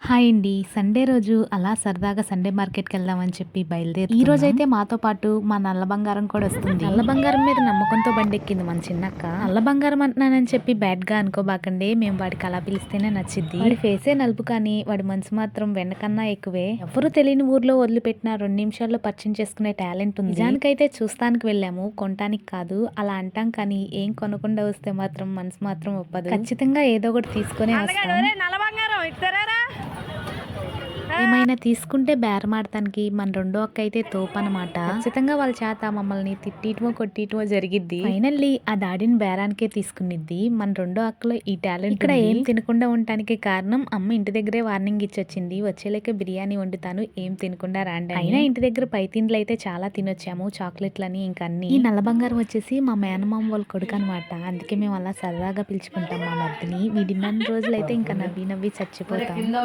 Hi అండి. Sunday రోజు అలా సరదాగా సండే మార్కెట్‌కెళ్దామని చెప్పి బయలుదేరుతున్నాం. ఈ రోజైతే మాతో పాటు మా నల్ల బంగారం కూడా వస్తుంది. నల్ల బంగారం మీద నమ్మకంతో బండెక్కింది మన చిన్నక్క. నల్ల బంగారం అంటున్నానని చెప్పి బ్యాడ్‌గా అనుకోబాకండి. మేము వాడికి అలా పిలిస్తేనే నచ్చిద్ది. వాడి ఫేసే నలుపు కానీ వాడి మనసు మాత్రం వెన్న కన్నా ఎక్కువే. ఎవ్వరూ తెలియని ఊర్లో వదిలిపెట్టిన 2 నిమిషాల్లో పరిచయం చేసుకునే టాలెంట్ ఉంది. నిజానికైతే చూస్తానికి వెళ్ళాము, కొనటానికి కాదు. అలా అంటాం కానీ ఏం కొనకుండా వస్తే మాత్రం మనసు మాత్రం ఒప్పదు. ఖచ్చితంగా ఏదో ఒకటి తీసుకొనే వస్తాం. ఏమైనా తీసుకుంటే బేరమాడటానికి మన రెండో అక్క అయితే తోపనమాట. ఖచ్చితంగా వాళ్ళ చేత మమ్మల్ని తిట్టియటమో కొట్టియటమో జరిగిద్ది. ఫైనల్లీ ఆ దాడిని బేరానికే తీసుకునిద్ది. మన రెండో అక్కలో ఈ టాలెంట్ ఇక్కడ ఏం తినకుండా ఉండటానికి కారణం అమ్మ ఇంటి దగ్గరే వార్నింగ్ ఇచ్చొచ్చింది. వచ్చేలేక బిర్యానీ వండుతాను, ఏం తినకుండా రాండి. అయినా ఇంటి దగ్గర పై తిండ్లు అయితే చాలా తినొచ్చాము, చాక్లెట్లని ఇంకా అన్ని. ఈ నల్ల బంగారం వచ్చేసి మా మేనమామ వాళ్ళ కొడుకు అనమాట. అందుకే మేము అలా సరదాగా పిలుచుకుంటాం మా మరిదిని. వీడిన్నన్ని రోజులైతే ఇంకా నవ్వి నవ్వి చచ్చిపోతాం.